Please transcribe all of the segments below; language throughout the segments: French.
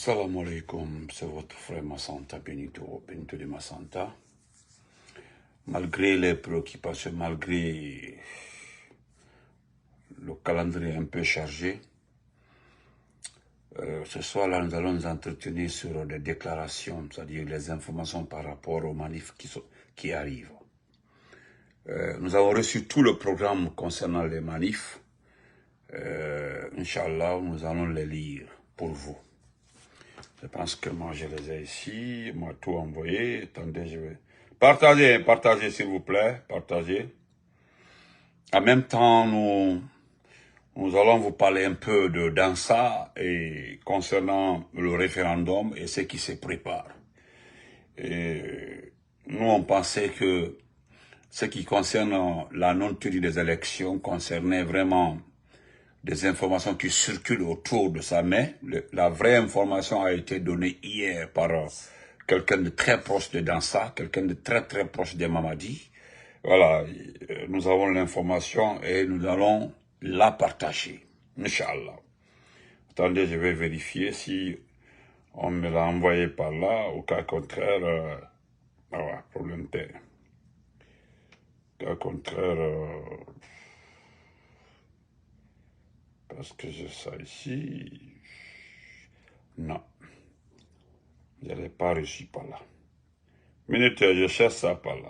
Salam alaikum, c'est votre frère Massanta Benito de Massanta. Malgré les préoccupations, malgré le calendrier un peu chargé, ce soir là nous allons nous entretenir sur des déclarations, c'est-à-dire les informations par rapport aux manifs qui arrivent. Nous avons reçu tout le programme concernant les manifs. Inch'Allah, nous allons les lire pour vous. Je pense que moi je les ai ici, moi tout envoyé. Attendez, je vais... Partagez s'il vous plaît, partagez. En même temps, nous allons vous parler un peu de Dansa et concernant le référendum et ce qui se prépare. Et nous, on pensait que ce qui concerne la non-tenue des élections concernait vraiment des informations qui circulent autour de ça, mais la vraie information a été donnée hier par quelqu'un de très proche de Dansa, quelqu'un de très proche de Mamadi. Voilà, nous avons l'information et nous allons la partager, Inch'Allah. Attendez, je vais vérifier si on me l'a envoyé par là, au cas contraire, voilà, problème T. Au cas contraire, parce que j'ai ça ici, non, je ne l'ai pas reçu par là. Minute, je cherche ça par là.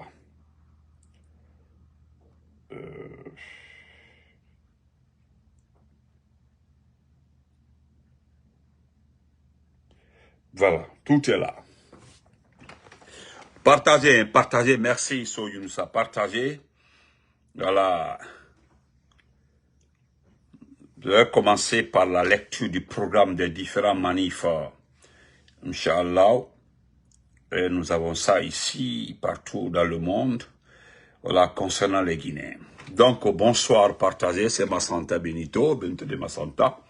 Voilà, tout est là. Partagez, merci Soyunsa, partagez. Voilà. Je vais commencer par la lecture du programme des différents manifs, Inch'Allah. Et nous avons ça ici, partout dans le monde, voilà, concernant les Guinéens. Donc, bonsoir, partagez, c'est Massanta Benito de Massanta.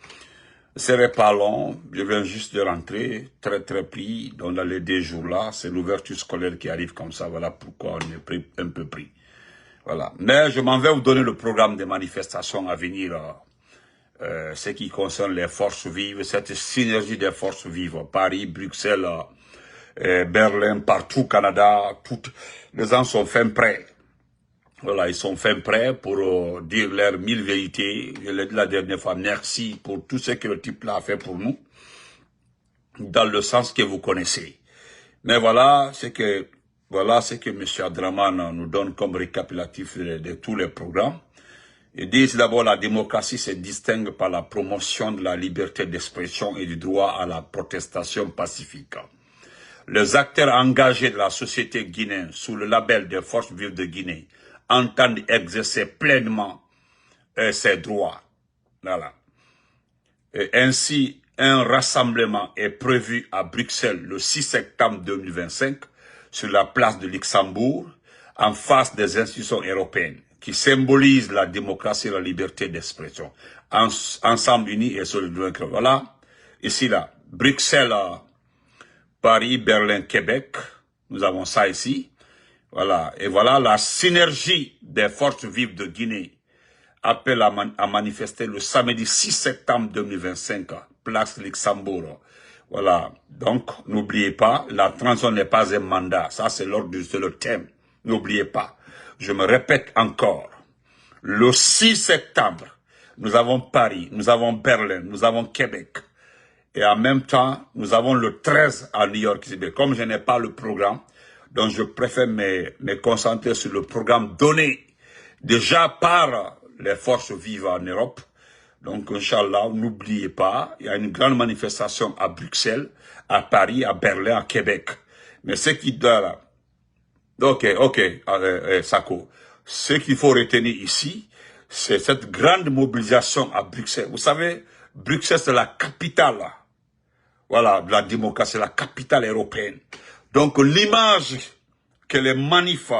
Ce n'est pas long, je viens juste de rentrer, très pris, donc dans les 2 jours là, c'est l'ouverture scolaire qui arrive comme ça, voilà pourquoi on est un peu pris. Voilà. Mais je m'en vais vous donner le programme des manifestations à venir, ce qui concerne les forces vives, cette synergie des forces vives, Paris, Bruxelles, Berlin, partout, Canada, toutes les gens sont fin prêts. Voilà, ils sont fin prêts pour dire leurs 1000 vérités. Je l'ai dit la dernière fois, merci pour tout ce que le type là a fait pour nous, dans le sens que vous connaissez. Mais voilà ce que M. Adraman nous donne comme récapitulatif de tous les programmes. Ils disent d'abord la démocratie se distingue par la promotion de la liberté d'expression et du droit à la protestation pacifique. Les acteurs engagés de la société guinéenne sous le label des forces vives de Guinée entendent exercer pleinement ces droits. Voilà. Et ainsi, un rassemblement est prévu à Bruxelles le 6 septembre 2025 sur la place de Luxembourg en face des institutions européennes qui symbolisent la démocratie et la liberté d'expression. Ensemble unis et solidaires. Voilà, ici là, Bruxelles, Paris, Berlin, Québec, nous avons ça ici. Voilà, et voilà la synergie des forces vives de Guinée appelle à manifester le samedi 6 septembre 2025, place Luxembourg. Voilà, donc n'oubliez pas, la transition n'est pas un mandat, ça c'est le thème, n'oubliez pas. Je me répète encore, le 6 septembre, nous avons Paris, nous avons Berlin, nous avons Québec. Et en même temps, nous avons le 13 à New York. Comme je n'ai pas le programme, donc je préfère me concentrer sur le programme donné déjà par les forces vives en Europe. Donc, Inch'Allah, n'oubliez pas, il y a une grande manifestation à Bruxelles, à Paris, à Berlin, à Québec. Mais ce qui doit là, ok, Sako, ce qu'il faut retenir ici, c'est cette grande mobilisation à Bruxelles. Vous savez, Bruxelles, c'est la capitale, voilà, de la démocratie, la capitale européenne. Donc, l'image que les manifs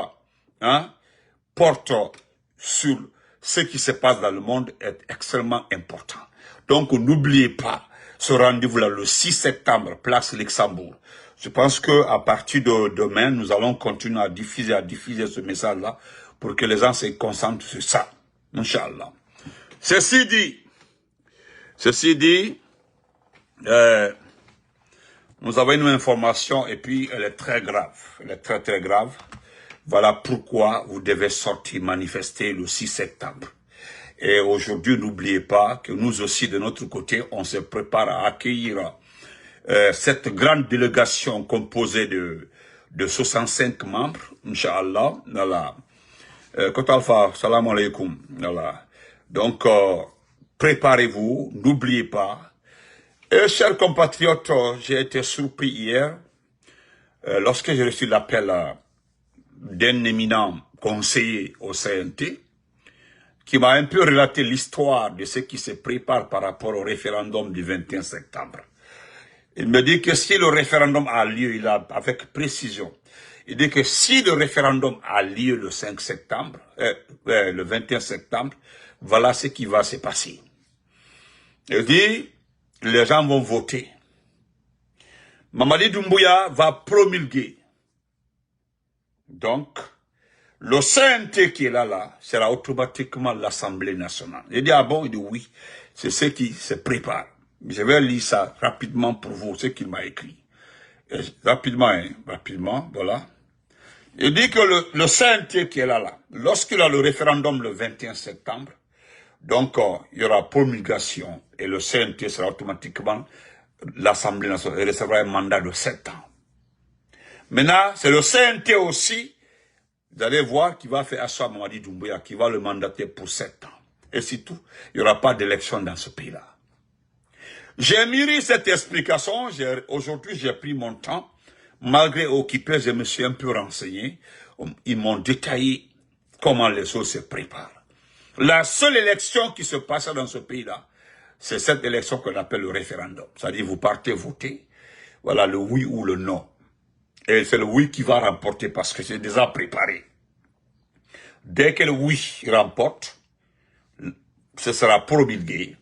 portent sur ce qui se passe dans le monde est extrêmement important. Donc, n'oubliez pas ce rendez-vous-là, le 6 septembre, place Luxembourg. Je pense que à partir de demain, nous allons continuer à diffuser ce message-là pour que les gens se concentrent sur ça. Inch'Allah. Ceci dit, nous avons une information et puis elle est très grave. Elle est très très grave. Voilà pourquoi vous devez sortir manifester le 6 septembre. Et aujourd'hui, n'oubliez pas que nous aussi, de notre côté, on se prépare à accueillir cette grande délégation composée de 65 membres, Inch'Allah. Voilà. Kotalfa, salam alaikum. Voilà. Donc, préparez-vous, n'oubliez pas. Et chers compatriotes, j'ai été surpris hier, lorsque j'ai reçu l'appel d'un éminent conseiller au CNT, qui m'a un peu relaté l'histoire de ce qui se prépare par rapport au référendum du 21 septembre. Il me dit que si le référendum a lieu, il a avec précision, il dit que si le référendum a lieu le 5 septembre, le 21 septembre, voilà ce qui va se passer. Il dit, les gens vont voter. Mamadi Doumbouya va promulguer. Donc, le CNT qui est là, sera automatiquement l'Assemblée nationale. Il dit, ah bon? Il dit, oui, c'est ce qui se prépare. Je vais lire ça rapidement pour vous, ce qu'il m'a écrit. Et rapidement, hein, rapidement, voilà. Il dit que le CNT qui est là, lorsqu'il a le référendum le 21 septembre, donc il y aura promulgation et le CNT sera automatiquement l'Assemblée nationale et recevra un mandat de 7 ans. Maintenant, c'est le CNT aussi, vous allez voir, qui va faire asseoir Mamadi Doumbouya, qui va le mandater pour 7 ans. Et c'est tout. Il n'y aura pas d'élection dans ce pays-là. J'ai mûri cette explication. Aujourd'hui, j'ai pris mon temps. Malgré occupé, je me suis un peu renseigné. Ils m'ont détaillé comment les choses se préparent. La seule élection qui se passe dans ce pays-là, c'est cette élection qu'on appelle le référendum. C'est-à-dire, vous partez voter. Voilà, le oui ou le non. Et c'est le oui qui va remporter parce que c'est déjà préparé. Dès que le oui remporte, ce sera promulgué.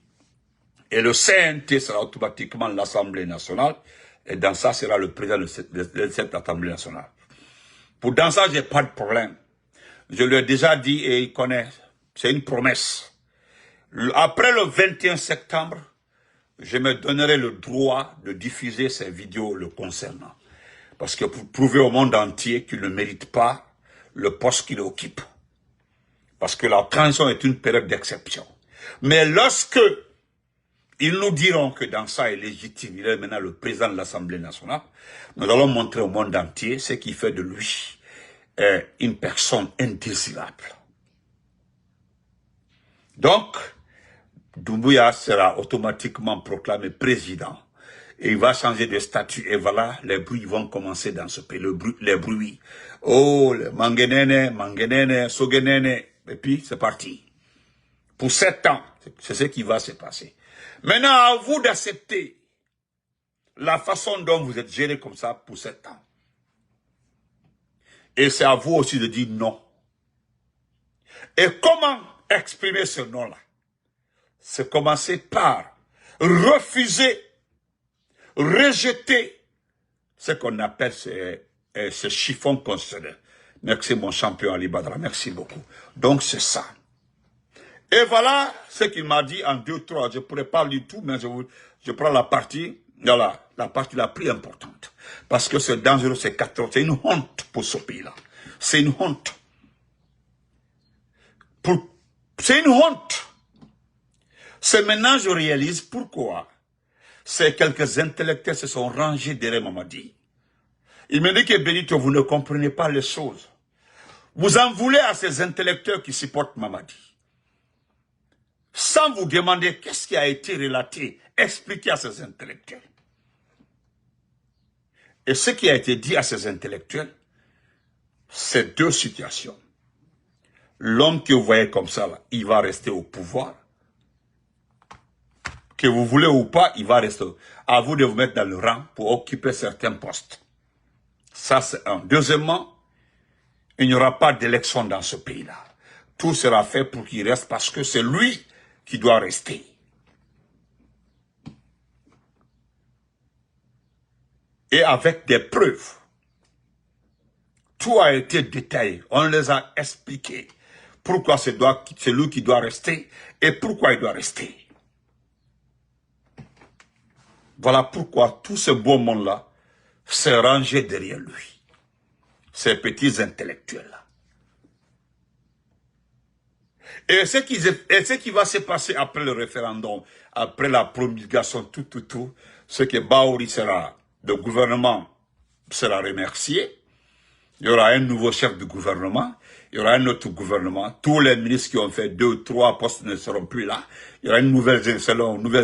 Et le CNT sera automatiquement l'Assemblée nationale. Et dans ça, sera le président de cette Assemblée nationale. Pour dans ça, j'ai pas de problème. Je lui ai déjà dit et il connaît. C'est une promesse. Après le 21 septembre, je me donnerai le droit de diffuser ces vidéos le concernant. Parce que pour prouver au monde entier qu'il ne mérite pas le poste qu'il occupe. Parce que la transition est une période d'exception. Mais lorsque ils nous diront que dans ça est légitime, il est maintenant le président de l'Assemblée nationale, nous allons montrer au monde entier ce qui fait de lui une personne indésirable. Donc, Doumbouya sera automatiquement proclamé président. Et il va changer de statut. Et voilà, les bruits vont commencer dans ce pays. Les bruits. Oh, le mangenene, sogenene. Et puis, c'est parti. Pour 7 ans, c'est ce qui va se passer. Maintenant, à vous d'accepter la façon dont vous êtes géré comme ça pour 7 ans. Et c'est à vous aussi de dire non. Et comment exprimer ce non-là? C'est commencer par refuser, rejeter ce qu'on appelle ce chiffon constitutionnel. Merci mon champion Ali Badra, merci beaucoup. Donc c'est ça. Et voilà ce qu'il m'a dit en 2-3. Je ne pourrais pas lire tout, mais je prends la partie, voilà, la partie la plus importante. Parce que c'est dangereux, c'est une honte pour ce pays-là. C'est une honte. C'est une honte. C'est maintenant je réalise pourquoi ces quelques intellectuels se sont rangés derrière Mamadi. Il me dit que Benito, vous ne comprenez pas les choses. Vous en voulez à ces intellectuels qui supportent Mamadi. Sans vous demander qu'est-ce qui a été relaté, expliquez à ces intellectuels. Et ce qui a été dit à ces intellectuels, c'est 2 situations. L'homme que vous voyez comme ça, là, il va rester au pouvoir. Que vous voulez ou pas, il va rester. À vous de vous mettre dans le rang pour occuper certains postes. Ça, c'est un. Deuxièmement, il n'y aura pas d'élection dans ce pays-là. Tout sera fait pour qu'il reste parce que c'est lui qui doit rester. Et avec des preuves. Tout a été détaillé. On les a expliqués. Pourquoi c'est lui qui doit rester et pourquoi il doit rester. Voilà pourquoi tout ce beau monde-là se ranger derrière lui. Ces petits intellectuels-là. Et ce qui va se passer après le référendum, après la promulgation, tout, c'est que Baouri sera, le gouvernement sera remercié, il y aura un nouveau chef de gouvernement, il y aura un autre gouvernement, tous les ministres qui ont fait 2, 3 postes ne seront plus là, il y aura une nouvelle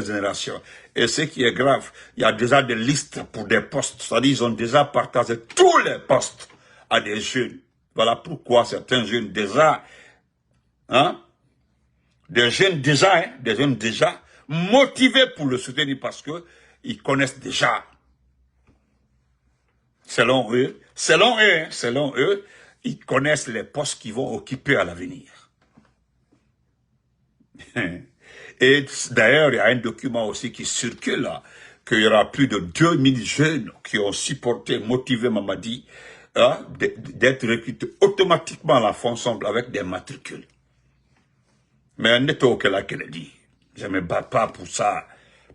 génération. Et ce qui est grave, il y a déjà des listes pour des postes, c'est-à-dire ils ont déjà partagé tous les postes à des jeunes. Voilà pourquoi certains jeunes déjà, des jeunes déjà motivés pour le soutenir parce que ils connaissent déjà, selon eux, ils connaissent les postes qu'ils vont occuper à l'avenir. Et d'ailleurs, il y a un document aussi qui circule là, qu'il y aura plus de 2000 jeunes qui ont supporté, motivé Mamadi, d'être recrutés automatiquement à la fonction avec des matricules. Mais Neto qu'elle dit, je ne me bats pas pour ça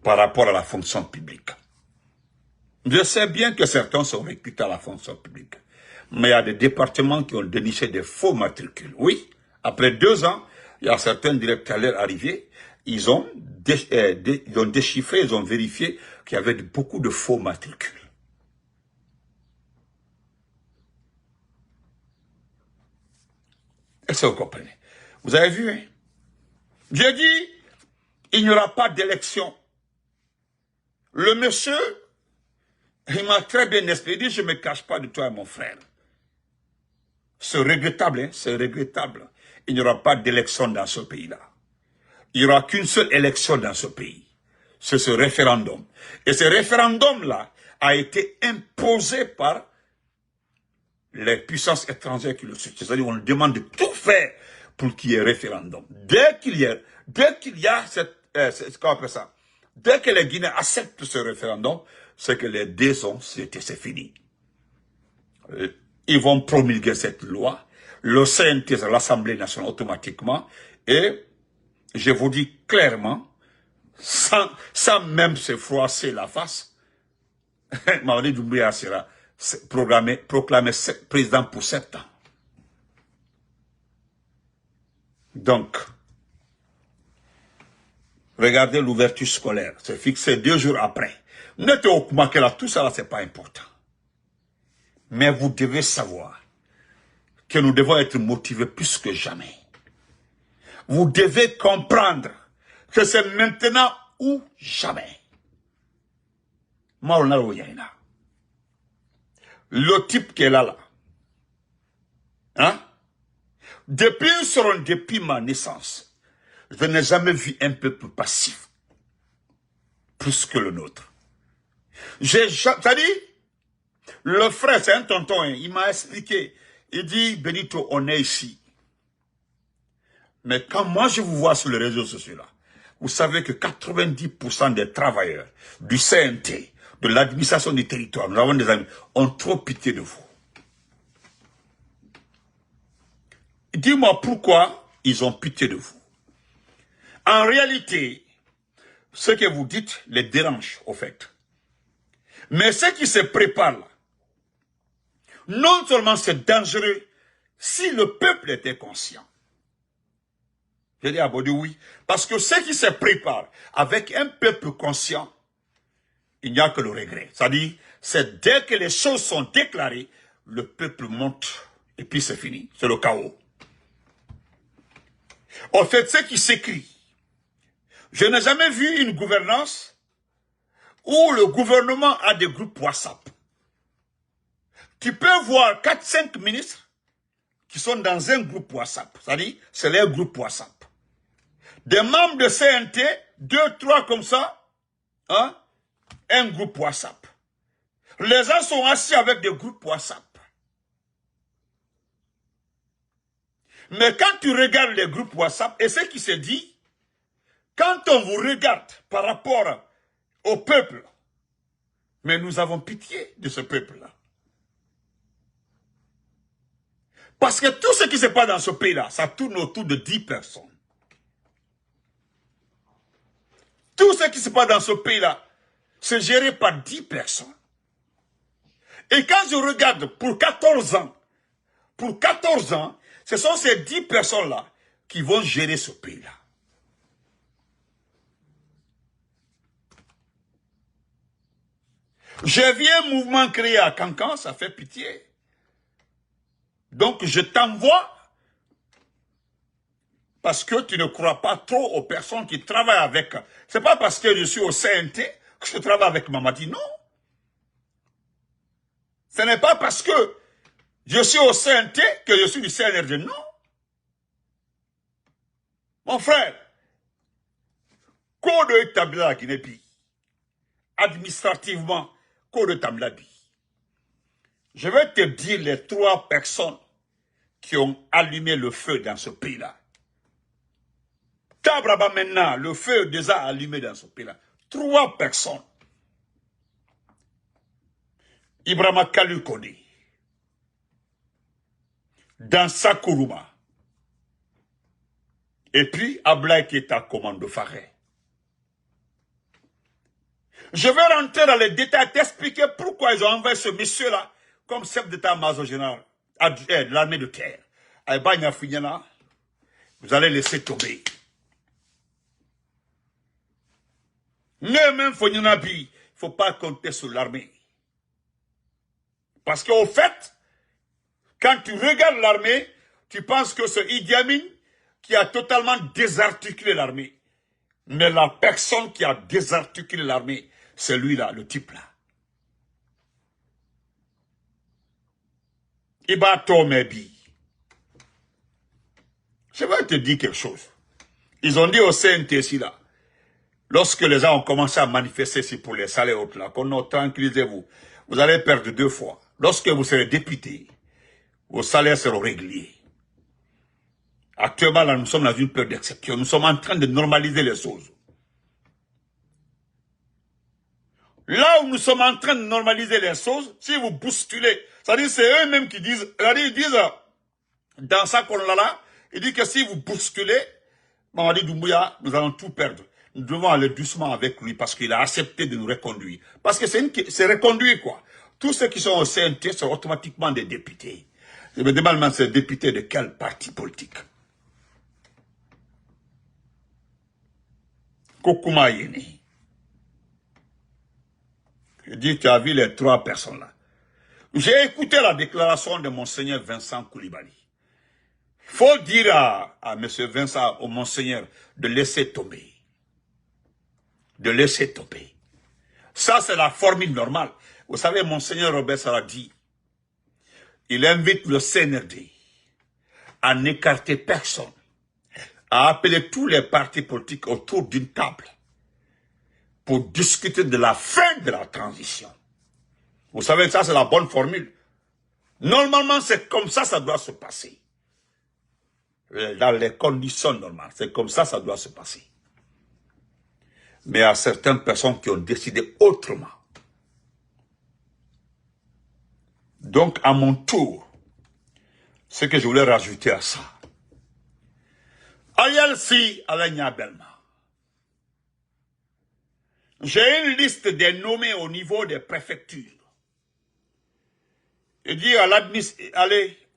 par rapport à la fonction publique. Je sais bien que certains sont recrutés à la fonction publique. Mais il y a des départements qui ont déniché des faux matricules. Oui, après 2 ans, il y a certains directeurs arrivés, ils ont déchiffré, ils ont vérifié qu'il y avait beaucoup de faux matricules. Est-ce que vous comprenez? Vous avez vu, hein? J'ai dit, il n'y aura pas d'élection. Le monsieur, il m'a très bien expliqué, je ne me cache pas de toi, mon frère. C'est regrettable, hein? C'est regrettable. Il n'y aura pas d'élection dans ce pays-là. Il n'y aura qu'une seule élection dans ce pays. C'est ce référendum. Et ce référendum-là a été imposé par les puissances étrangères qui le soutiennent. C'est-à-dire qu'on demande de tout faire pour qu'il y ait référendum. Dès qu'il y a qu'on appelle ça, dès que les Guinéens acceptent ce référendum, c'est que les dés c'est fini. Ils vont promulguer cette loi, le CNT, l'Assemblée nationale automatiquement, et je vous dis clairement, sans même se froisser la face, Mamadi Doumbouya sera proclamé président pour 7 ans. Donc, regardez l'ouverture scolaire, c'est fixé 2 jours après. Notez au courant que là, tout ça, c'est pas important. Mais vous devez savoir que nous devons être motivés plus que jamais. Vous devez comprendre que c'est maintenant ou jamais. Le type qui est là, hein? Depuis ma naissance, je n'ai jamais vu un peuple passif plus que le nôtre. C'est-à-dire, le frère, c'est un tonton, hein, il m'a expliqué. Il dit, Benito, on est ici. Mais quand moi je vous vois sur les réseaux sociaux là, vous savez que 90% des travailleurs du CNT, de l'administration du territoire, nous avons des amis, ont trop pitié de vous. Dis-moi pourquoi ils ont pitié de vous. En réalité, ce que vous dites les dérange au fait. Mais ce qui se prépare là, non seulement c'est dangereux, si le peuple était conscient. J'ai dit à Bodou oui, parce que ce qui se prépare avec un peuple conscient, il n'y a que le regret. C'est-à-dire, c'est dès que les choses sont déclarées, le peuple monte et puis c'est fini, c'est le chaos. En fait, ce qui s'écrit, je n'ai jamais vu une gouvernance où le gouvernement a des groupes WhatsApp. Tu peux voir 4-5 ministres qui sont dans un groupe WhatsApp. C'est-à-dire, c'est leur groupe WhatsApp. Des membres de CNT, 2-3 comme ça, hein, un groupe WhatsApp. Les gens sont assis avec des groupes WhatsApp. Mais quand tu regardes les groupes WhatsApp, et ce qui se dit, quand on vous regarde par rapport au peuple, mais nous avons pitié de ce peuple-là. Parce que tout ce qui se passe dans ce pays-là, ça tourne autour de 10 personnes. Tout ce qui se passe dans ce pays-là, c'est géré par 10 personnes. Et quand je regarde pour 14 ans, ce sont ces 10 personnes-là qui vont gérer ce pays-là. J'ai vu un mouvement créé à Cancan, ça fait pitié. Donc je t'envoie parce que tu ne crois pas trop aux personnes qui travaillent avec. C'est pas parce que je suis au CNT que je travaille avec Mamadi, non. Ce n'est pas parce que je suis au CNT que je suis du CNRD, non. Mon frère, code établi à Guinée-Pays, administrativement, code établi. Je vais te dire les 3 personnes qui ont allumé le feu dans ce pays-là. Tabraba maintenant, le feu est déjà allumé dans ce pays-là. 3 personnes. Ibrahima Kalukone, Dansa Kourouma, et puis Ablaye Keita Commando Faré. Je vais rentrer dans les détails, t'expliquer pourquoi ils ont envoyé ce monsieur-là comme chef d'état-major général de l'armée de terre. Aïbanya Fouignana, vous allez laisser tomber. Ne même Fouignana Bi, il ne faut pas compter sur l'armée. Parce qu'au fait, quand tu regardes l'armée, tu penses que c'est Idi Amin qui a totalement désarticulé l'armée. Mais la personne qui a désarticulé l'armée, c'est lui-là, le type-là. Iba Tomebi. Je vais te dire quelque chose. Ils ont dit au CNTC là, lorsque les gens ont commencé à manifester ici pour les salaires autres là, qu'on non, tranquillisez-vous, vous allez perdre 2 fois. Lorsque vous serez député, vos salaires seront réguliers. Actuellement, là, nous sommes dans une période d'exception. Nous sommes en train de normaliser les choses. Là où nous sommes en train de normaliser les choses, si vous bousculez, c'est-à-dire c'est eux-mêmes qui disent, ils disent, dans ça qu'on a là, ils disent que si vous bousculez, Mamadi Doumbouya, nous allons tout perdre. Nous devons aller doucement avec lui parce qu'il a accepté de nous reconduire. Parce que c'est reconduire quoi. Tous ceux qui sont au CNT sont automatiquement des députés. Je me demande même ces députés de quel parti politique. Kokuma Yeni. Je dis, tu as vu les 3 personnes là. J'ai écouté la déclaration de Monseigneur Vincent Koulibaly. Il faut dire à M. Vincent, au Monseigneur, de laisser tomber. De laisser tomber. Ça, c'est la formule normale. Vous savez, Monseigneur Robert Sarah dit, il invite le CNRD à n'écarter personne, à appeler tous les partis politiques autour d'une table pour discuter de la fin de la transition. Vous savez, ça c'est la bonne formule. Normalement, c'est comme ça doit se passer. Dans les conditions normales, c'est comme ça doit se passer. Mais il y a certaines personnes qui ont décidé autrement. Donc, à mon tour, ce que je voulais rajouter à ça. Ayalsi Alanya Belma. J'ai une liste des nommés au niveau des préfectures. Je dis à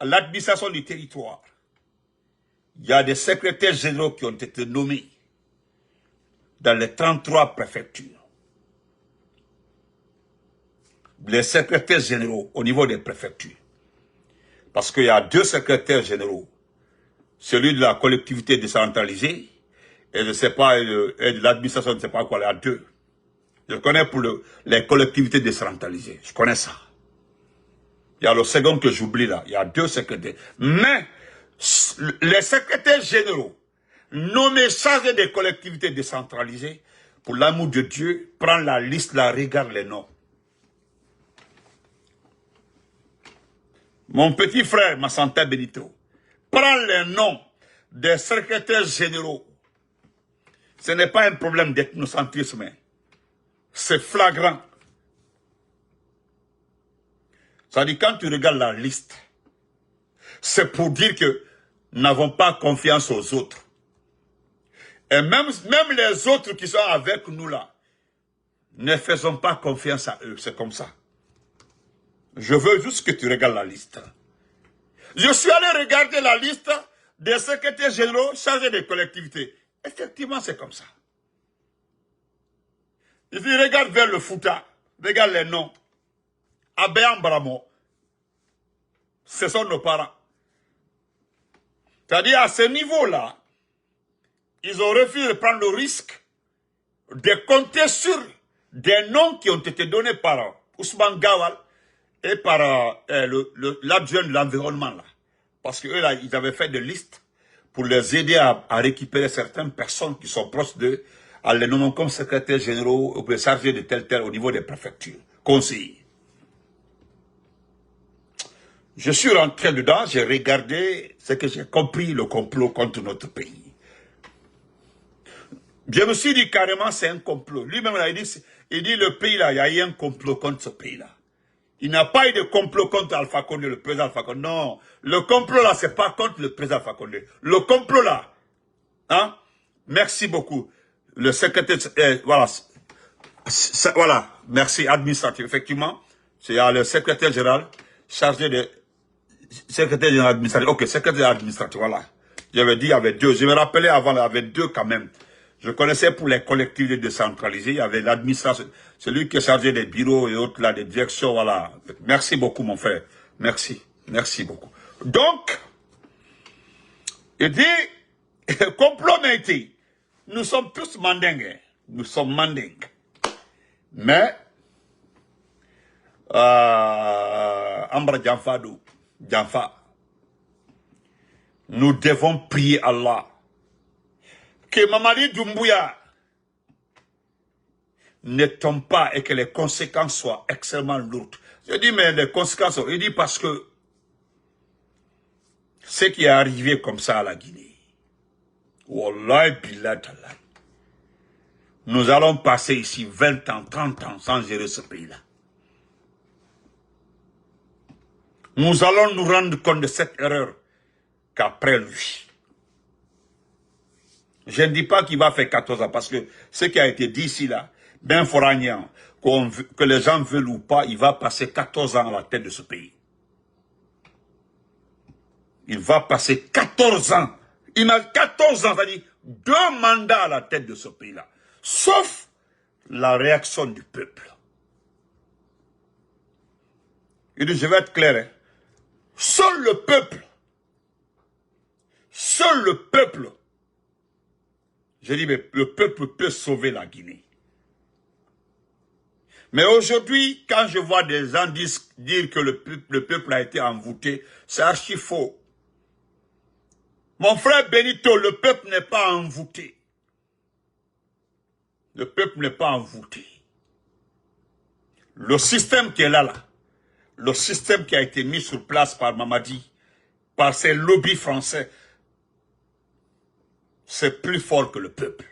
l'administration du territoire, il y a des secrétaires généraux qui ont été nommés dans les 33 préfectures. Les secrétaires généraux au niveau des préfectures. Parce qu'il y a 2 secrétaires généraux. Celui de la collectivité décentralisée et je ne sais pas, et de l'administration, je ne sais pas quoi, il y a 2. Je connais pour les collectivités décentralisées. Je connais ça. Il y a le second que j'oublie là. Il y a 2 secrétaires. Mais les secrétaires généraux nommés chargés des collectivités décentralisées, pour l'amour de Dieu, prends la liste là, regarde les noms. Mon petit frère Massanta Benito, prends les noms des secrétaires généraux. Ce n'est pas un problème d'ethnocentrisme. C'est flagrant. Ça dit, quand tu regardes la liste, c'est pour dire que nous n'avons pas confiance aux autres. Et même les autres qui sont avec nous là, ne faisons pas confiance à eux. C'est comme ça. Je veux juste que tu regardes la liste. Je suis allé regarder la liste des secrétaires généraux chargés des collectivités. Effectivement, c'est comme ça. Il dit, regarde vers le Fouta, regarde les noms. Abéan Bramo, ce sont nos parents. C'est-à-dire, à ce niveau-là, ils ont refusé de prendre le risque de compter sur des noms qui ont été donnés par Ousmane Gawal et par l'adjoint de l'environnement, là. Parce qu'eux, là, ils avaient fait des listes pour les aider à récupérer certaines personnes qui sont proches d'eux, en les nommant comme secrétaires généraux ou chargés de tel au niveau des préfectures, conseillers. Je suis rentré dedans, j'ai regardé ce que j'ai compris, le complot contre notre pays. Je me suis dit carrément c'est un complot. Lui-même, il dit le pays là, il y a eu un complot contre ce pays-là. Il n'y a pas eu de complot contre Alpha Condé, le président Alpha Condé. Non, le complot là, c'est pas contre le président Alpha Condé. Le complot là, hein, merci beaucoup. Le secrétaire, voilà, merci, administratif, effectivement. C'est le secrétaire général chargé de, secrétaire général administratif, ok, secrétaire administratif, voilà. J'avais dit, il y avait deux, je me rappelais avant, il y avait deux quand même. Je connaissais pour les collectivités décentralisées, il y avait l'administration, celui qui est chargé des bureaux et autres là, des directions, voilà. Merci beaucoup mon frère, merci, merci beaucoup. Donc, il dit, complot été, nous sommes tous mandingues, nous sommes mandingues. Mais, Ambra Djanfa, nous devons prier Allah que Mamadi Doumbouya ne tombe pas et que les conséquences soient extrêmement lourdes. Je dis, mais les conséquences, il dit parce que ce qui est arrivé comme ça à la Guinée, Wallahi billah tallah, nous allons passer ici 20 ans, 30 ans sans gérer ce pays-là. Nous allons nous rendre compte de cette erreur qu'après lui. Je ne dis pas qu'il va faire 14 ans, parce que ce qui a été dit ici, là, ben Foragnan, que les gens veulent ou pas, il va passer 14 ans à la tête de ce pays. Il va passer 14 ans. Il a 14 ans, c'est-à-dire 2 mandats à la tête de ce pays-là. Sauf la réaction du peuple. Il dit, je vais être clair, hein. Seul le peuple, je dis, mais le peuple peut sauver la Guinée. Mais aujourd'hui, quand je vois des gens dire que le peuple a été envoûté, c'est archi faux. Mon frère Benito, le peuple n'est pas envoûté. Le peuple n'est pas envoûté. Le système qui est là, le système qui a été mis sur place par Mamadi, par ses lobbies français, c'est plus fort que le peuple.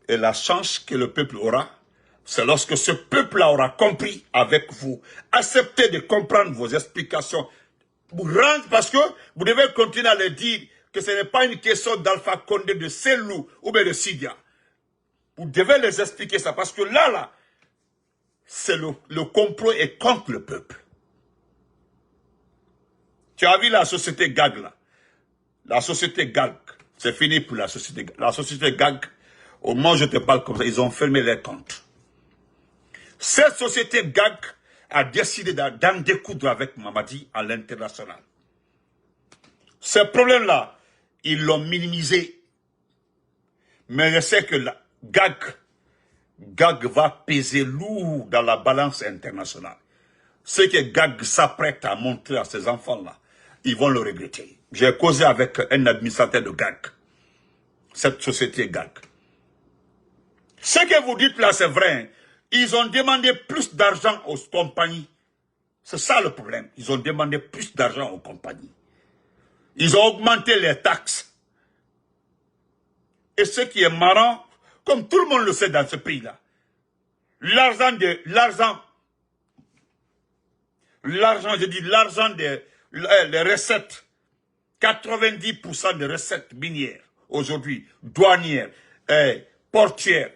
Et la chance que le peuple aura, c'est lorsque ce peuple-là aura compris avec vous, accepté de comprendre vos explications, parce que vous devez continuer à le dire que ce n'est pas une question d'Alpha Condé, de Selou ou bien de Sidia. Vous devez les expliquer ça, parce que là, c'est le complot est contre le peuple. Tu as vu la société GAG là? La société GAG, c'est fini pour la société GAG. La société GAG, au moment où je te parle comme ça, ils ont fermé les comptes. Cette société GAG a décidé d'en découdre avec Mamadi à l'international. Ce problème-là, ils l'ont minimisé. Mais je sais que la GAG va peser lourd dans la balance internationale. Ce que GAG s'apprête à montrer à ces enfants-là, ils vont le regretter. J'ai causé avec un administrateur de GAG, cette société GAG. Ce que vous dites là, c'est vrai. Ils ont demandé plus d'argent aux compagnies. C'est ça le problème. Ils ont demandé plus d'argent aux compagnies. Ils ont augmenté les taxes. Et ce qui est marrant, comme tout le monde le sait dans ce pays-là, l'argent, je dis l'argent des recettes, 90% des recettes minières, aujourd'hui, douanières, portières,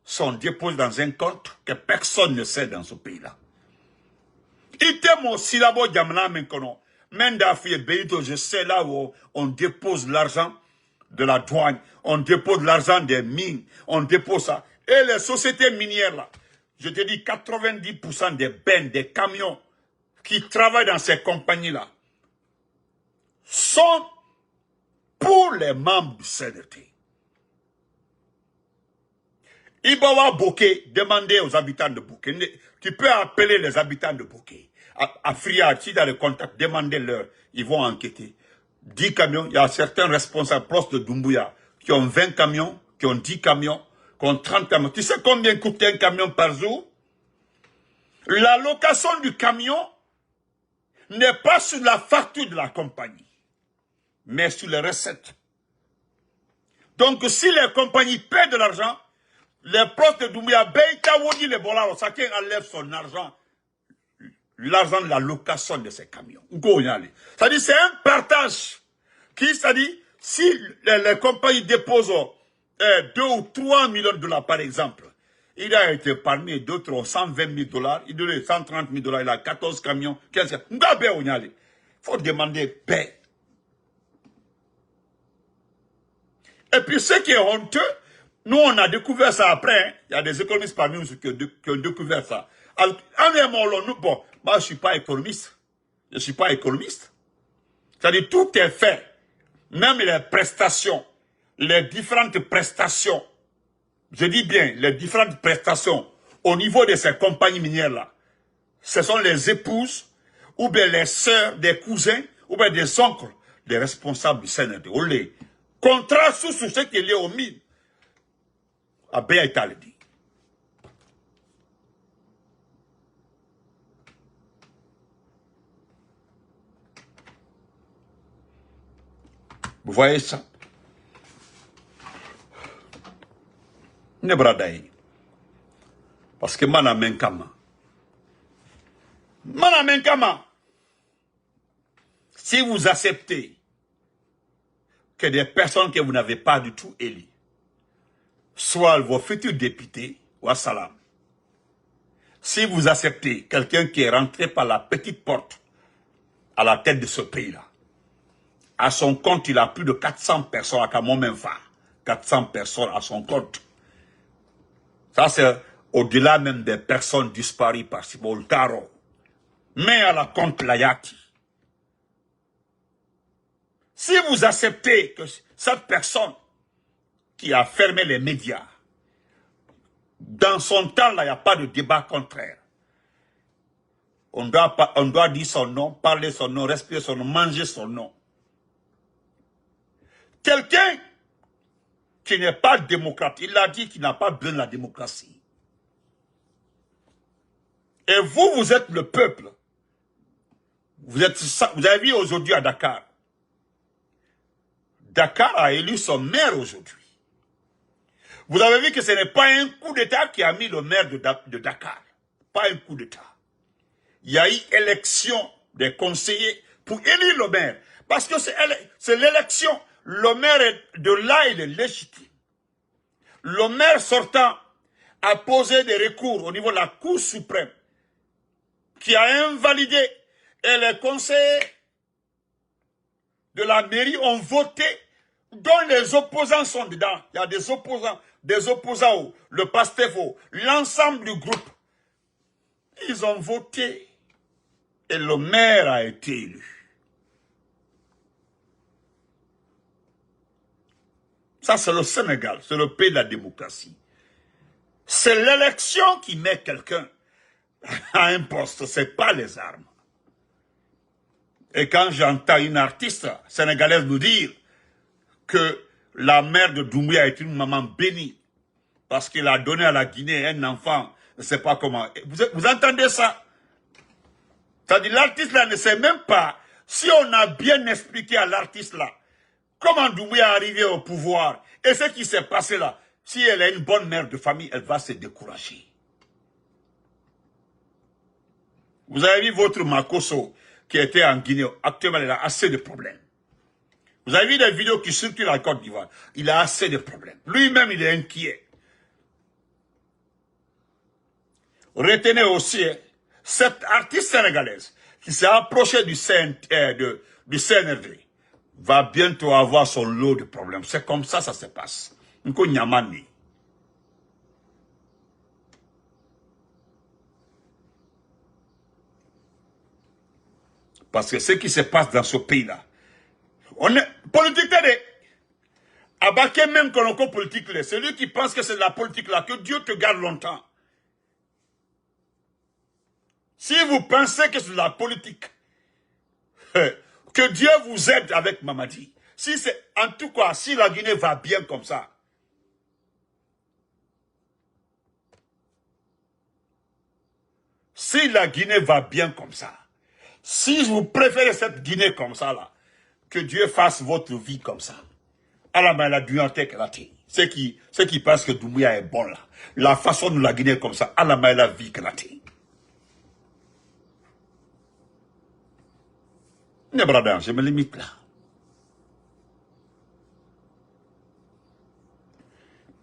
sont déposées dans un compte que personne ne sait dans ce pays-là. Ite mon syllabo diamana menkono. Mendafi et Benito, je sais là où on dépose l'argent de la douane, on dépose l'argent des mines, on dépose ça. Et les sociétés minières là, je te dis 90% des bennes, des camions qui travaillent dans ces compagnies-là sont pour les membres du CNRT. Ibawa Bokeh, demandez aux habitants de Bokeh. Tu peux appeler les habitants de Bokeh. À Friard, si dans le contact, demandez-leur. Ils vont enquêter. 10 camions, il y a certains responsables proches de Doumbouya qui ont 20 camions, qui ont 10 camions, qui ont 30 camions. Tu sais combien coûte un camion par jour? La location du camion n'est pas sur la facture de la compagnie, mais sur les recettes. Donc si les compagnies paient de l'argent, les proches de Doumbouya, Beïtawoudi, les bolars, chacun enlève son argent, l'argent de la location de ces camions. C'est-à-dire c'est un partage qui, c'est-à-dire, si les compagnies déposent 2 ou 3 millions de dollars par exemple, il a été parmi d'autres ont 120 000 dollars, il donne 130 000 dollars, il a 14 camions, 15 camions. Il faut demander paix. Et puis ce qui est honteux, nous on a découvert ça après, hein. Il y a des économistes parmi nous qui ont découvert ça. Alors, bon, moi je ne suis pas économiste. Je ne suis pas économiste. C'est-à-dire tout est fait. Même les prestations, les différentes prestations, je dis bien les différentes prestations au niveau de ces compagnies minières-là, ce sont les épouses, ou bien les sœurs, des cousins, ou bien des oncles, des responsables du CNRD. On les contrats sous ce qui est lié aux mines. À Béaïta le dit. Vous voyez ça? Ne bradaye. Parce que mana menkama. Mana menkama. Si vous acceptez que des personnes que vous n'avez pas du tout élues, soit vos futurs députés, ou salam. Si vous acceptez quelqu'un qui est rentré par la petite porte à la tête de ce pays-là, à son compte, il a plus de 400 personnes à Kamon-Menfa. 400 personnes à son compte. Ça, c'est au-delà même des personnes disparues par Siboltaro. Mais à la compte Layati. Si vous acceptez que cette personne qui a fermé les médias, dans son temps, là, il n'y a pas de débat contraire. On doit dire son nom, parler son nom, respirer son nom, manger son nom. Quelqu'un qui n'est pas démocrate, il a dit qu'il n'a pas besoin de la démocratie. Et vous, vous êtes le peuple. Vous avez vu aujourd'hui à Dakar. Dakar a élu son maire aujourd'hui. Vous avez vu que ce n'est pas un coup d'État qui a mis le maire de Dakar. Pas un coup d'État. Il y a eu élection des conseillers pour élire le maire. Parce que c'est l'élection. Le maire de là, il est légitime. Le maire sortant a posé des recours au niveau de la Cour suprême qui a invalidé et les conseillers de la mairie ont voté dont les opposants sont dedans. Il y a des opposants, le PASTEF, l'ensemble du groupe. Ils ont voté et le maire a été élu. Ça, c'est le Sénégal, c'est le pays de la démocratie. C'est l'élection qui met quelqu'un à un poste, ce n'est pas les armes. Et quand j'entends une artiste sénégalaise nous dire que la mère de Doumbouya est une maman bénie, parce qu'il a donné à la Guinée un enfant, je ne sais pas comment. Vous entendez ça? C'est-à-dire l'artiste là ne sait même pas, si on a bien expliqué à l'artiste là, comment Doumbouya est arrivé au pouvoir et ce qui s'est passé là, si elle est une bonne mère de famille, elle va se décourager. Vous avez vu votre Makosso qui était en Guinée, actuellement il a assez de problèmes. Vous avez vu des vidéos qui circulent en Côte d'Ivoire, il a assez de problèmes. Lui-même il est inquiet. Retenez aussi, Cette artiste sénégalaise qui s'est approchée du CNRD va bientôt avoir son lot de problèmes. C'est comme ça se passe. Nko Nyamani. Parce que ce qui se passe dans ce pays-là, on est politique de abaké même que l'on politique, celui qui pense que c'est de la politique là, que Dieu te garde longtemps. Si vous pensez que c'est de la politique, que Dieu vous aide avec Mamadi. Si c'est, en tout cas, si la Guinée va bien comme ça, si la Guinée va bien comme ça, si vous préférez cette Guinée comme ça là, que Dieu fasse votre vie comme ça. Alors, ben, la duanté ceux qui pensent que Doumbouya est bon là, la façon de la Guinée comme ça, alors, ben, la vie éclatée. Je me limite là.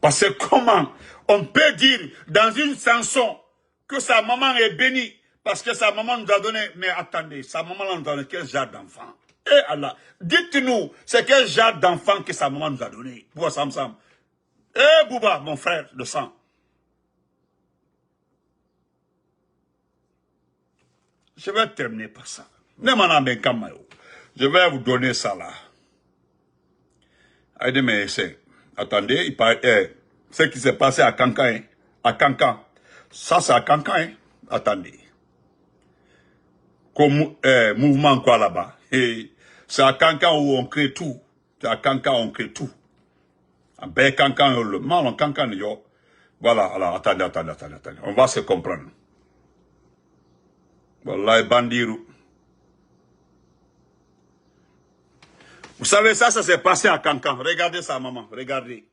Parce que comment on peut dire dans une chanson que sa maman est bénie parce que sa maman nous a donné, mais attendez, sa maman nous a donné quel genre d'enfant? Eh Allah, dites-nous, c'est quel genre d'enfant que sa maman nous a donné? Bouba Samsam. Eh Bouba, mon frère de sang. Je vais terminer par ça. Je vais vous donner ça là. Attendez, il paraît, ce qui s'est passé à Kankan, ça c'est à Kankan, attendez. Comme mouvement quoi là-bas. C'est à Kankan où on crée tout. C'est à Kankan où on crée tout. En ben Kankan, le mal en Kankan, yo. Voilà, alors attendez. On va se comprendre. Voilà, bandirou. Vous savez, ça s'est passé à Kankan. Regardez sa maman, regardez.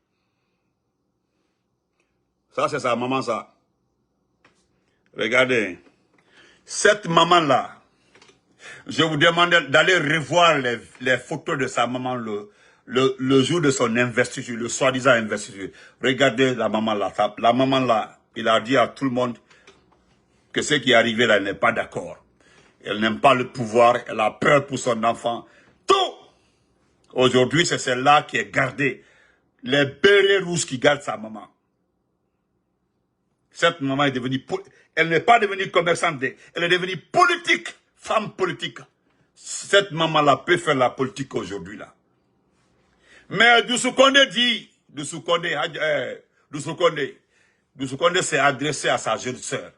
Ça, c'est sa maman, ça. Regardez. Cette maman-là, je vous demande d'aller revoir les photos de sa maman le jour de son investiture, le soi-disant investiture. Regardez la maman-là. La maman-là, il a dit à tout le monde que ce qui est arrivé là, elle n'est pas d'accord. Elle n'aime pas le pouvoir, elle a peur pour son enfant. Tout! Aujourd'hui, c'est celle-là qui est gardée. Les bérets rouges qui gardent sa maman. Cette maman est devenue... Elle n'est pas devenue commerçante, elle est devenue politique, femme politique. Cette maman-là peut faire la politique aujourd'hui, là. Mais Doussou Kondé dit... Doussou Kondé s'est adressé à sa jeune sœur.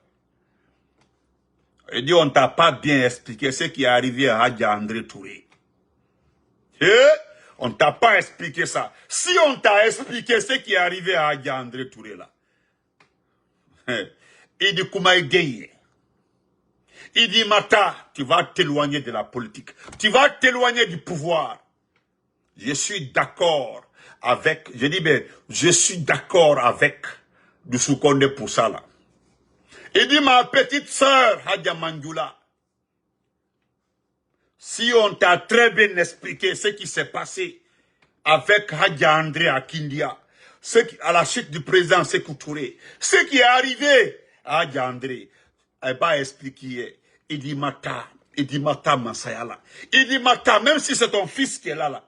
Il dit, on ne t'a pas bien expliqué ce qui est arrivé à Hadja André Touré. On ne t'a pas expliqué ça. Si on t'a expliqué ce qui est arrivé à Hadja André Touré là, il dit Koumaï Gueye. Il dit Mata, tu vas t'éloigner de la politique. Tu vas t'éloigner du pouvoir. Je suis d'accord avec, je dis ben, je suis d'accord avec Doussou Kondé pour ça là. Il dit ma petite sœur Hadja Mandjoula. Si on t'a très bien expliqué ce qui s'est passé avec Hadja André à Kindia, à la chute du président Sékou Touré, ce qui est arrivé à Hadja André, elle va expliquer. Il dit Mata Masayala. Il dit Mata, même si c'est ton fils qui est là,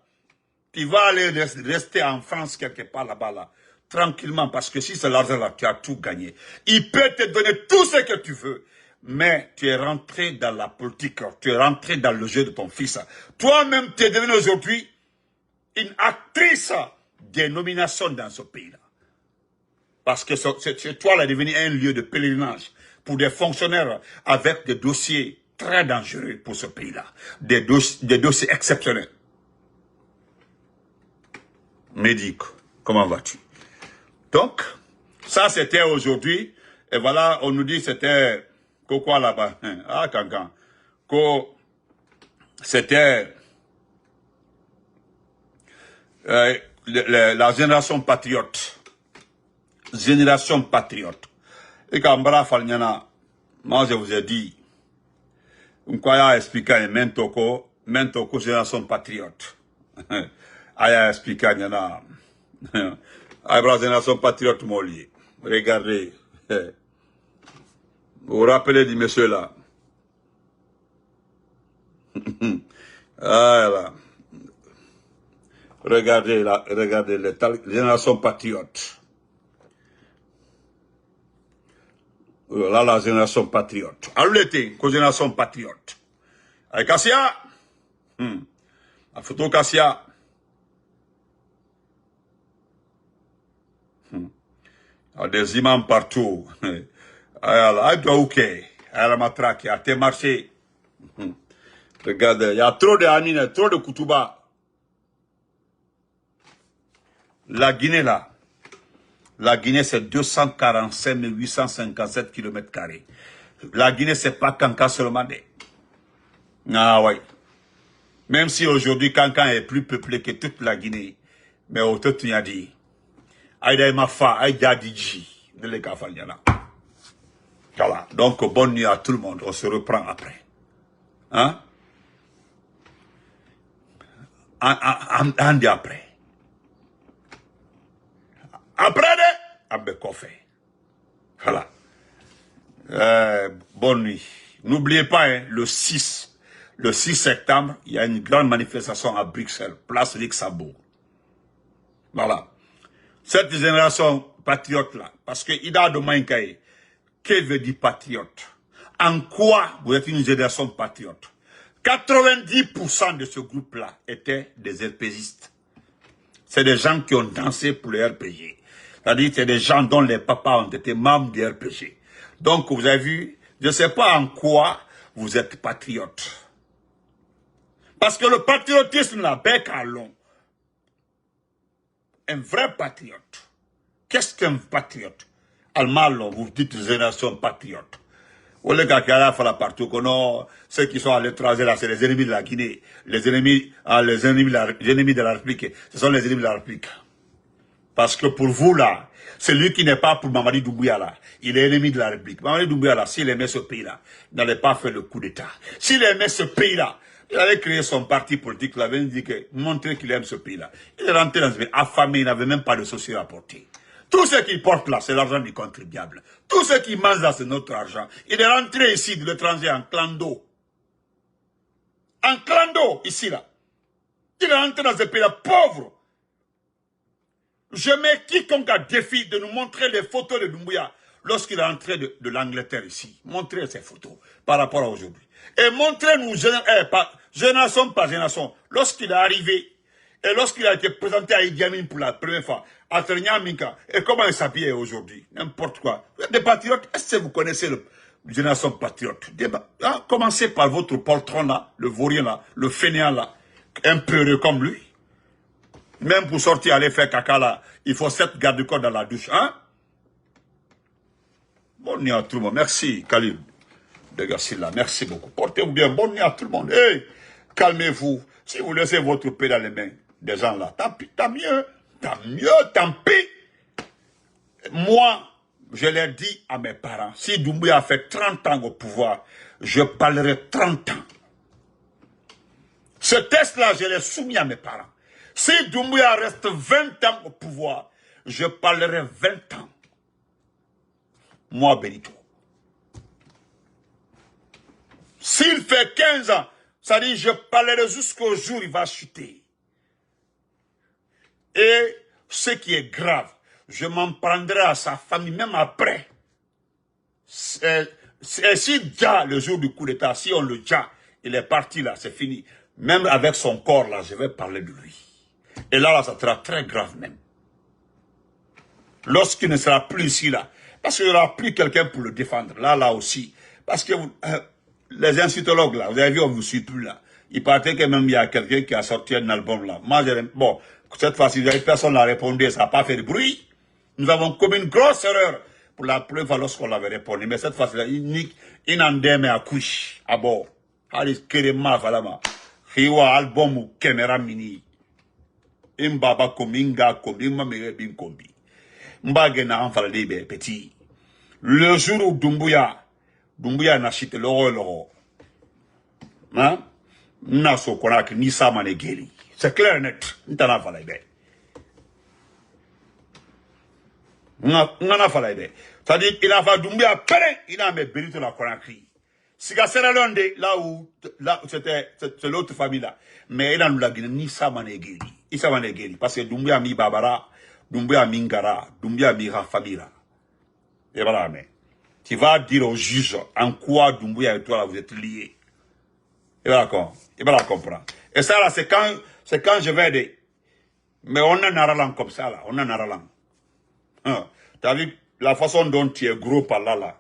tu vas aller rester en France quelque part là-bas, là, tranquillement, parce que si c'est l'argent là, tu as tout gagné. Il peut te donner tout ce que tu veux. Mais tu es rentré dans la politique, tu es rentré dans le jeu de ton fils. Toi-même, tu es devenu aujourd'hui une actrice des nominations dans ce pays-là. Parce que chez toi, là, est devenu un lieu de pèlerinage pour des fonctionnaires avec des dossiers très dangereux pour ce pays-là. Des dossiers exceptionnels. Médic, comment vas-tu? Donc, ça c'était aujourd'hui. Et voilà, on nous dit c'était... Quoi là-bas? Ah, Kankan. C'était la génération patriote. Génération patriote. Et quand moi je vous ai dit, Mkwaya expliqué Mentoko, génération patriote. Aya expliqué Nyana. Aya génération patriote Moli. Regardez. Vous vous rappelez du monsieur là? Voilà. Regardez les générations patriotes. Là, la génération patriote. Alors, l'été, génération patriote. Avec Cassia. La photo Cassia. Il y a des imams partout. Alors, ok. À la matraque, à tes marchés. Regardez, il y a trop de Amine, trop de Koutouba. La Guinée, là. La Guinée, c'est 245 857 km². La Guinée, c'est pas Kankan seulement. Ah ouais. Même si aujourd'hui, Kankan est plus peuplé que toute la Guinée. Mais au tout, tu as dit. Aïda Mafa, Aïda Diji. De l'Ekafanyana. Voilà. Donc, bonne nuit à tout le monde. On se reprend après. Hein? Un dit après. Après, Abekofé. Voilà. Bonne nuit. N'oubliez pas, hein, le 6 septembre, il y a une grande manifestation à Bruxelles, place Luxembourg. Voilà. Cette génération patriote-là, parce que Ida Domainkaye, qu'est-ce que veut dire patriote? En quoi vous êtes une génération patriote? 90% de ce groupe-là étaient des RPGistes. C'est des gens qui ont dansé pour les RPG. C'est-à-dire c'est des gens dont les papas ont été membres du RPG. Donc vous avez vu, je ne sais pas en quoi vous êtes patriote. Parce que le patriotisme là, bec à long. Un vrai patriote. Qu'est-ce qu'un patriote? Allemand, vous dites génération patriote. Les gars qui allaient faire partout, ceux qui sont à l'étranger là, c'est les ennemis de la Guinée. Les ennemis de la République. Ce sont les ennemis de la République. Parce que pour vous là, celui qui n'est pas pour Mamadi Doumbouya là, il est ennemi de la République. Mamadi Doumbouya là, s'il aimait ce pays là, il n'allait pas faire le coup d'État. S'il aimait ce pays là, il allait créer son parti politique, il avait dit que, montrer qu'il aime ce pays là. Il est rentré dans ce pays affamé, il n'avait même pas de saucisses à porter. Tout ce qu'il porte là, c'est l'argent du contribuable. Tout ce qu'il mange là, c'est notre argent. Il est rentré ici de l'étranger en clando. En clando, ici là. Il est rentré dans ce pays là, pauvre. Je mets quiconque à défi de nous montrer les photos de Doumbouya lorsqu'il est entré de l'Angleterre ici. Montrez ces photos par rapport à aujourd'hui. Et montrez-nous, génération par génération, lorsqu'il est arrivé et lorsqu'il a été présenté à Idi Amin pour la première fois, à Minka, et comment il s'habillait aujourd'hui. N'importe quoi. Vous êtes des patriotes. Est-ce que vous connaissez la génération patriote? Commencez par votre poltron là, le vaurien là, le fainéant là, un peureux comme lui. Même pour sortir, aller faire caca là, il faut 7 garde-corps dans la douche, hein? Bonne nuit à tout le monde. Merci, Khalil. Degassila, merci beaucoup. Portez-vous bien. Bonne nuit à tout le monde. Hey, calmez-vous. Si vous laissez votre paix dans les mains des gens là, tant pis, tant mieux. Tant mieux, tant pis. Moi, je l'ai dit à mes parents, si Doumbouya a fait 30 ans au pouvoir, je parlerai 30 ans. Ce test-là, je l'ai soumis à mes parents. Si Doumbouya reste 20 ans au pouvoir, je parlerai 20 ans. Moi, Benito. S'il fait 15 ans, ça dit je parlerai jusqu'au jour où il va chuter. Et ce qui est grave, je m'en prendrai à sa famille, même après. Si déjà le jour du coup d'État, si on le déjà, il est parti là, c'est fini. Même avec son corps là, je vais parler de lui. Et là, ça sera très grave même. Lorsqu'il ne sera plus ici là, parce qu'il n'y aura plus quelqu'un pour le défendre, là aussi. Parce que les institutologues là, vous avez vu, on ne vous suit plus là. Il paraît que même il y a quelqu'un qui a sorti un album là. Moi, bon, cette fois-ci, personne n'a répondu, ça n'a pas fait de bruit. Nous avons commis une grosse erreur pour la première fois lorsqu'on l'avait répondu. Mais cette fois-ci, il n'en démet à couche, à bord. Halis Kerema, Falama. Hiwa album ou caméra mini. Imbaba kominga komi, mamere bin kombi. Mbagena en falade petit. Le jour où Doumbouya n'a chité l'oro. Hein? N'a so konak ni sa manegeli. C'est clair et net. N'tana falade. N'ana falade. C'est-à-dire qu'il a fait Doumbouya péré, il a mis Benito la Conakry. Siga Sierra Leone, là où c'est l'autre famille là. Mais il a nous la Guinée, ni ça manegeli. Il ça manegeli. Parce que Doumbia mi Babara, Doumbia mi Ngara, Doumbia mi Rafamira. Et voilà, mais. Tu vas dire au juge en quoi Doumbia et toi là, vous êtes liés. Il va la comprendre. Et ça là, c'est quand je vais dire. Mais on a un aralang comme ça là. On a un aralang. Hein. T'as vu la façon dont tu es gros par là là.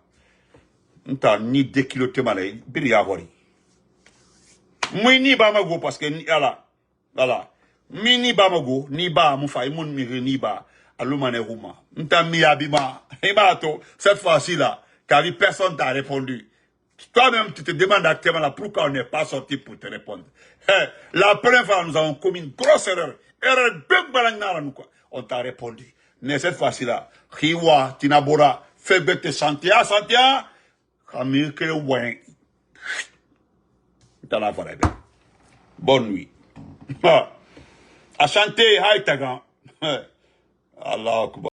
T'as ni 2 kilos de malais. Biri ya hori. Moi ni ba mago parce que voilà. Mi ni ba mago ni ba mu fa imun mi ni ba alumane rouma. M'ta mi abima. Et bah cette fois-ci là, car personne t'a répondu. Toi-même, tu te demandes actuellement là, pourquoi on n'est pas sorti pour te répondre. La première fois, nous avons commis une grosse erreur. On t'a répondu. Mais cette fois-ci là, Riwa, Tinabora, Febete Santia, Kamil Kewen. Bonne nuit. À chanter, Haïtagan. Allah Akbar.